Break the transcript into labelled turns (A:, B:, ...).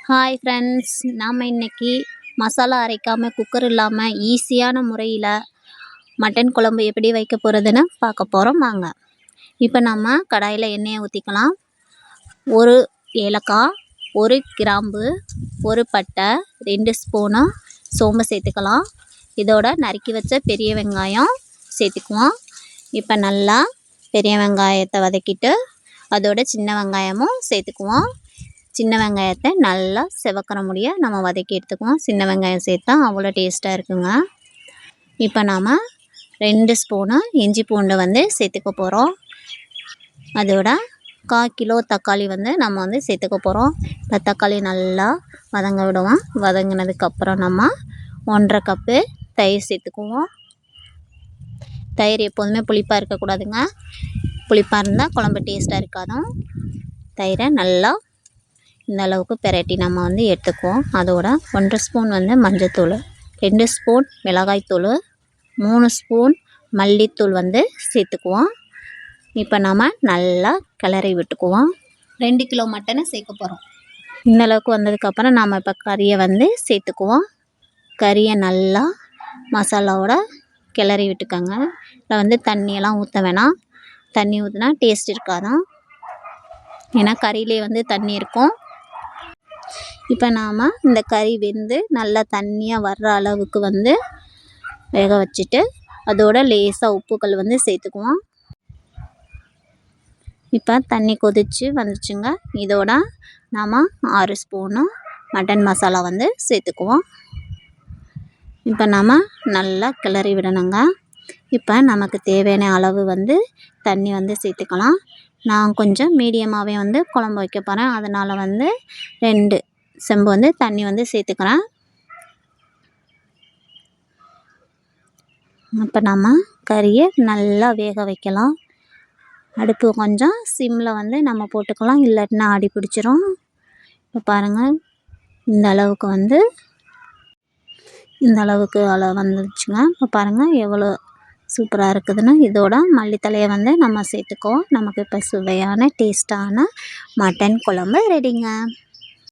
A: Hi friends, நாம் இன்னைக்கு masala அரைக்காமல் cooker இல்லாமல் ஈஸியான முறையில் மட்டன் குழம்பு எப்படி வைக்க போகிறதுன்னு பார்க்க போகிறோம். வாங்க. இப்போ நம்ம கடாயில் எண்ணெயை ஊற்றிக்கலாம். ஒரு ஏலக்காய், ஒரு கிராம்பு, ஒரு பட்டை, 2 ஸ்பூனு சோம்பு சேர்த்துக்கலாம். இதோட நறுக்கி வச்ச பெரிய வெங்காயம் சேர்த்துக்குவோம். இப்போ நல்லா பெரிய வெங்காயத்தை வதக்கிட்டு அதோட சின்ன வெங்காயமும் சேர்த்துக்குவோம். சின்ன வெங்காயத்தை நல்லா செவக்கிற முடிய நம்ம வதக்கி எடுத்துக்குவோம். சின்ன வெங்காயம் சேர்த்தா அவ்வளோ டேஸ்ட்டாக இருக்குங்க. இப்போ நாம் 2 ஸ்பூனு இஞ்சி பூண்டு சேர்த்துக்க போகிறோம். அதோட 1/4 கிலோ தக்காளி நம்ம சேர்த்துக்க போகிறோம். இப்போ தக்காளி நல்லா வதங்க விடுவோம். வதங்கினதுக்கப்புறம் நம்ம 1/2 கப்பு தயிர் சேர்த்துக்குவோம். தயிர் எப்போதுமே புளிப்பாக இருக்கக்கூடாதுங்க. புளிப்பாக இருந்தால் குழம்பு டேஸ்ட்டாக இருக்காதும். தயிரை நல்லா இந்த அளவுக்கு பெரட்டி நம்ம எடுத்துக்குவோம். அதோட 1/2 ஸ்பூன் மஞ்சத்தூள், 2 ஸ்பூன் மிளகாய்த்தூள், 3 ஸ்பூன் மல்லித்தூள் சேர்த்துக்குவோம். இப்போ நம்ம நல்லா கிளறி விட்டுக்குவோம். 2 கிலோ மட்டனை சேர்க்க போகிறோம். இந்த அளவுக்கு வந்ததுக்கப்புறம் நாம் இப்போ கறியை சேர்த்துக்குவோம். கறியை நல்லா மசாலாவோட கிளறி விட்டுக்கோங்க. இதில் தண்ணியெல்லாம் ஊற்ற வேணாம். தண்ணி ஊற்றினா டேஸ்ட் இருக்காதான். ஏன்னா கறியிலே தண்ணி இருக்கும். இப்போ நாம் இந்த கறி வெந்து நல்லா தண்ணியாக வர்ற அளவுக்கு வேக வச்சுட்டு அதோட லேசாக உப்புக்கள் சேர்த்துக்குவோம். இப்போ தண்ணி கொதித்து வந்துச்சுங்க. இதோட நாம் 6 ஸ்பூனு மட்டன் மசாலா சேர்த்துக்குவோம். இப்போ நாம் நல்லா கிளறி விடணுங்க. இப்போ நமக்கு தேவையான அளவு தண்ணி சேர்த்துக்கலாம். நான் கொஞ்சம் மீடியமாகவே குழம்பு வைக்க போகிறேன். அதனால் 2 செம்பு தண்ணி சேர்த்துக்கிறேன். இப்போ நம்ம கறியை நல்லா வேக வைக்கலாம். அடுப்பு கொஞ்சம் சிம்மில் நம்ம போட்டுக்கலாம், இல்லாட்டினா அடி பிடிச்சிரும். இப்போ பாருங்கள், இந்த அளவுக்கு அளவு வந்துச்சுங்க. இப்போ பாருங்கள் எவ்வளோ சூப்பராக இருக்குதுன்னு. இதோட மல்லித்தலையை நம்ம சேர்த்துக்குவோம். நமக்கு இப்போ சுவையான டேஸ்ட்டான மட்டன் குழம்பு ரெடிங்க.